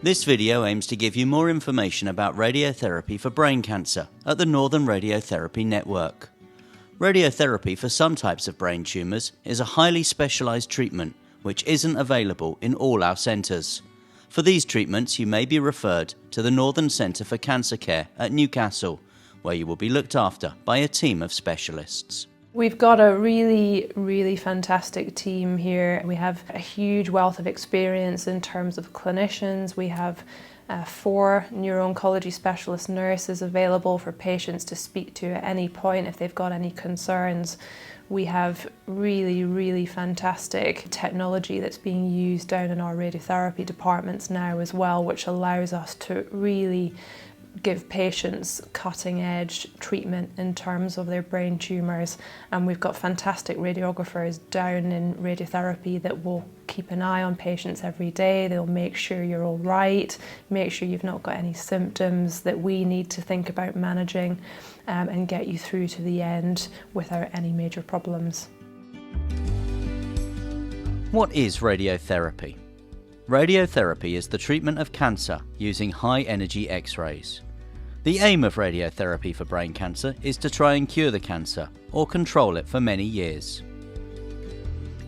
This video aims to give you more information about radiotherapy for brain cancer at the Northern Radiotherapy Network. Radiotherapy for some types of brain tumours is a highly specialised treatment which isn't available in all our centres. For these treatments you may be referred to the Northern Centre for Cancer Care at Newcastle, where you will be looked after by a team of specialists. We've got a really fantastic team here. We have a huge wealth of experience in terms of clinicians. We have 4 neuro-oncology specialist nurses available for patients to speak to at any point if they've got any concerns. We have really fantastic technology that's being used down in our radiotherapy departments now as well, which allows us to really give patients cutting-edge treatment in terms of their brain tumours, and we've got fantastic radiographers down in radiotherapy that will keep an eye on patients every day. They'll make sure you're all right, make sure you've not got any symptoms that we need to think about managing, and get you through to the end without any major problems. What is radiotherapy? Radiotherapy is the treatment of cancer using high-energy X-rays. The aim of radiotherapy for brain cancer is to try and cure the cancer or control it for many years.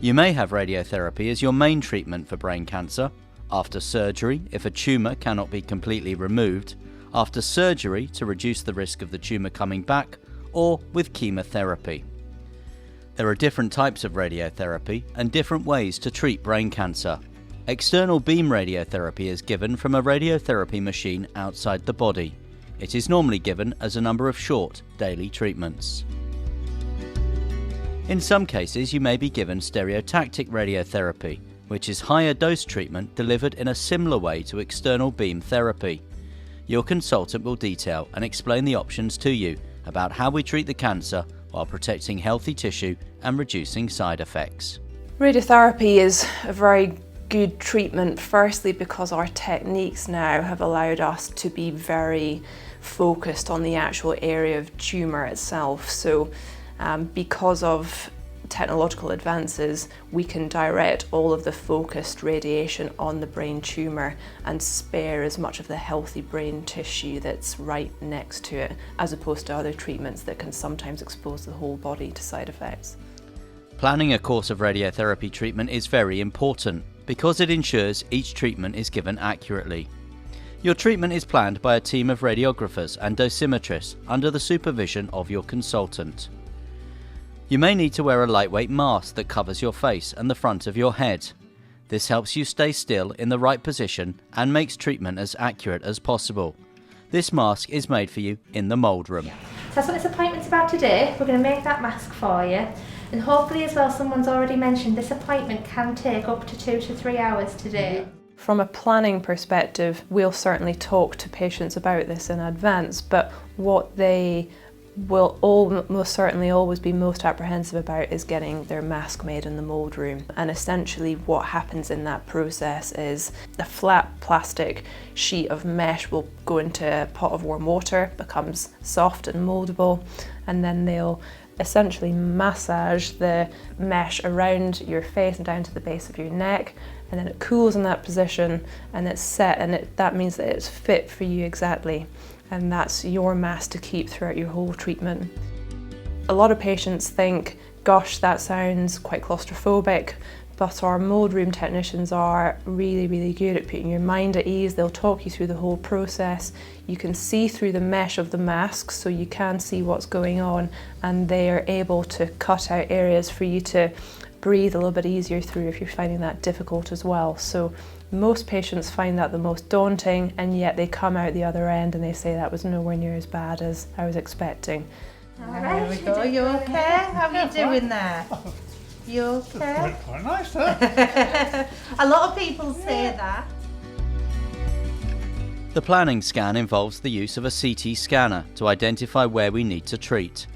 You may have radiotherapy as your main treatment for brain cancer, after surgery if a tumour cannot be completely removed, after surgery to reduce the risk of the tumour coming back, or with chemotherapy. There are different types of radiotherapy and different ways to treat brain cancer. External beam radiotherapy is given from a radiotherapy machine outside the body. It is normally given as a number of short, daily treatments. In some cases you may be given stereotactic radiotherapy, which is higher dose treatment delivered in a similar way to external beam therapy. Your consultant will detail and explain the options to you about how we treat the cancer while protecting healthy tissue and reducing side effects. Radiotherapy is a very good treatment, firstly because our techniques now have allowed us to be very focused on the actual area of tumour itself. So because of technological advances, we can direct all of the focused radiation on the brain tumour and spare as much of the healthy brain tissue that's right next to it, as opposed to other treatments that can sometimes expose the whole body to side effects. Planning a course of radiotherapy treatment is very important because it ensures each treatment is given accurately. Your treatment is planned by a team of radiographers and dosimetrists under the supervision of your consultant. You may need to wear a lightweight mask that covers your face and the front of your head. This helps you stay still in the right position and makes treatment as accurate as possible. This mask is made for you in the mould room. So that's what this appointment's about today. We're going to make that mask for you. And hopefully as well, someone's already mentioned this appointment can take up to 2 to 3 hours today. From a planning perspective, we'll certainly talk to patients about this in advance, but what they will most certainly always be most apprehensive about is getting their mask made in the mould room. And essentially what happens in that process is a flat plastic sheet of mesh will go into a pot of warm water, becomes soft and mouldable, and then they'll essentially massage the mesh around your face and down to the base of your neck, and then it cools in that position and it's set, and that means that it's fit for you exactly, and that's your mask to keep throughout your whole treatment. A lot of patients think, gosh, that sounds quite claustrophobic, but our mould room technicians are really good at putting your mind at ease. They'll talk you through the whole process. You can see through the mesh of the mask, so you can see what's going on, and they are able to cut out areas for you to breathe a little bit easier through if you're finding that difficult as well. So most patients find that the most daunting, and yet they come out the other end and they say that was nowhere near as bad as I was expecting. All right, there we go. You okay? How are you doing there? You okay? Quite nice, huh? A lot of people say that. The planning scan involves the use of a CT scanner to identify where we need to treat.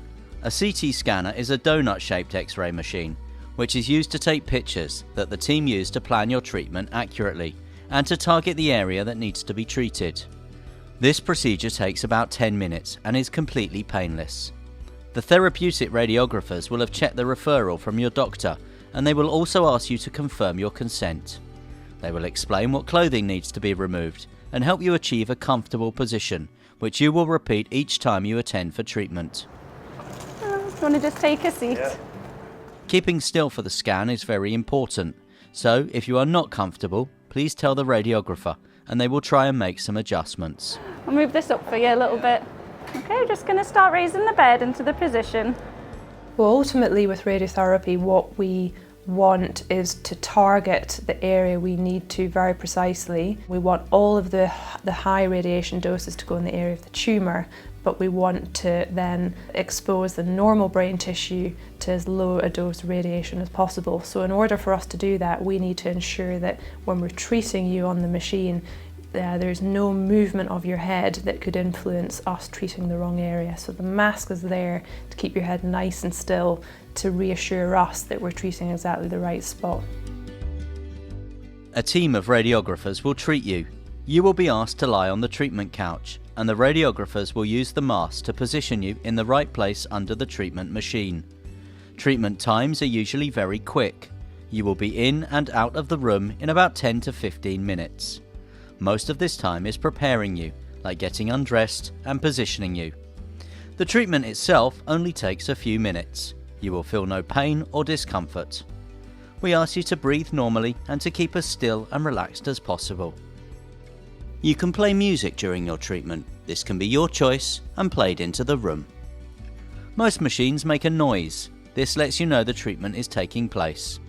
A CT scanner is a donut-shaped X-ray machine, which is used to take pictures that the team use to plan your treatment accurately and to target the area that needs to be treated. This procedure takes about 10 minutes and is completely painless. The therapeutic radiographers will have checked the referral from your doctor, and they will also ask you to confirm your consent. They will explain what clothing needs to be removed and help you achieve a comfortable position, which you will repeat each time you attend for treatment. Want to just take a seat? Yeah. Keeping still for the scan is very important, so if you are not comfortable, please tell the radiographer and they will try and make some adjustments. I'll move this up for you a little bit. Okay, we're just going to start raising the bed into the position. Well, ultimately with radiotherapy, what we want is to target the area we need to very precisely. We want all of the high radiation doses to go in the area of the tumour, but we want to then expose the normal brain tissue to as low a dose of radiation as possible. So in order for us to do that, we need to ensure that when we're treating you on the machine, there's no movement of your head that could influence us treating the wrong area. So the mask is there to keep your head nice and still, to reassure us that we're treating exactly the right spot. A team of radiographers will treat you. You will be asked to lie on the treatment couch, and the radiographers will use the mask to position you in the right place under the treatment machine. Treatment times are usually very quick. You will be in and out of the room in about 10 to 15 minutes. Most of this time is preparing you, like getting undressed and positioning you. The treatment itself only takes a few minutes. You will feel no pain or discomfort. We ask you to breathe normally and to keep as still and relaxed as possible. You can play music during your treatment. This can be your choice and played into the room. Most machines make a noise. This lets you know the treatment is taking place.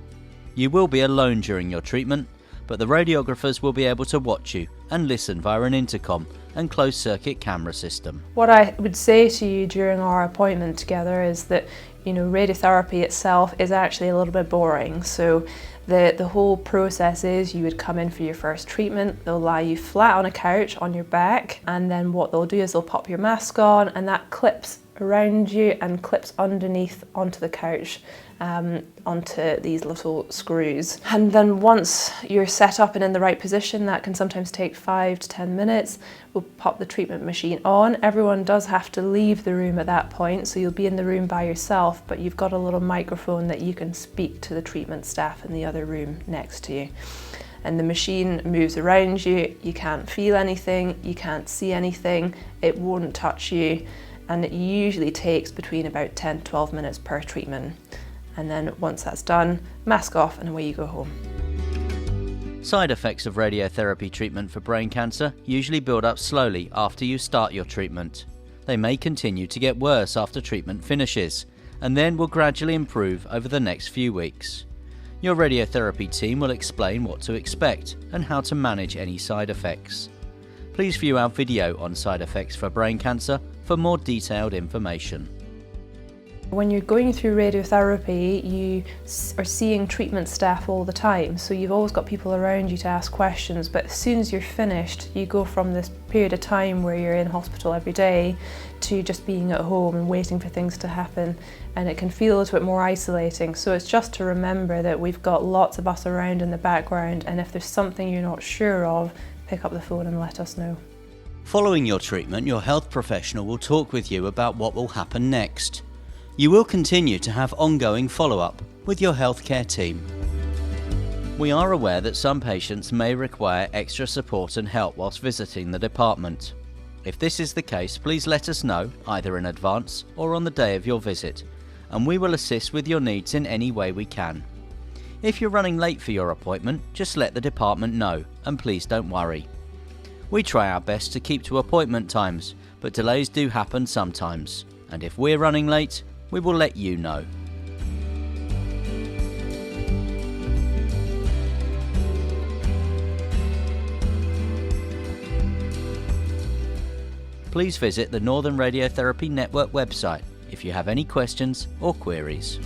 You will be alone during your treatment, but the radiographers will be able to watch you and listen via an intercom and closed circuit camera system. What I would say to you during our appointment together is that, radiotherapy itself is actually a little bit boring. So the whole process is you would come in for your first treatment, they'll lie you flat on a couch on your back, and then what they'll do is they'll pop your mask on, and that clips around you and clips underneath onto the couch, onto these little screws. And then once you're set up and in the right position, that can sometimes take 5 to 10 minutes, we'll pop the treatment machine on. Everyone does have to leave the room at that point, so you'll be in the room by yourself, but you've got a little microphone that you can speak to the treatment staff in the other room next to you. And the machine moves around you, you can't feel anything, you can't see anything, it won't touch you, and it usually takes between about 10 to 12 minutes per treatment. And then once that's done, mask off and away you go home. Side effects of radiotherapy treatment for brain cancer usually build up slowly after you start your treatment. They may continue to get worse after treatment finishes, and then will gradually improve over the next few weeks. Your radiotherapy team will explain what to expect and how to manage any side effects. Please view our video on side effects for brain cancer for more detailed information. When you're going through radiotherapy, you are seeing treatment staff all the time, so you've always got people around you to ask questions, but as soon as you're finished, you go from this period of time where you're in hospital every day to just being at home and waiting for things to happen, and it can feel a little bit more isolating. So it's just to remember that we've got lots of us around in the background, and if there's something you're not sure of, pick up the phone and let us know. Following your treatment, your health professional will talk with you about what will happen next. You will continue to have ongoing follow-up with your healthcare team. We are aware that some patients may require extra support and help whilst visiting the department. If this is the case, please let us know either in advance or on the day of your visit, and we will assist with your needs in any way we can. If you're running late for your appointment, just let the department know, and please don't worry. We try our best to keep to appointment times, but delays do happen sometimes, and if we're running late, we will let you know. Please visit the Northern Radiotherapy Network website if you have any questions or queries.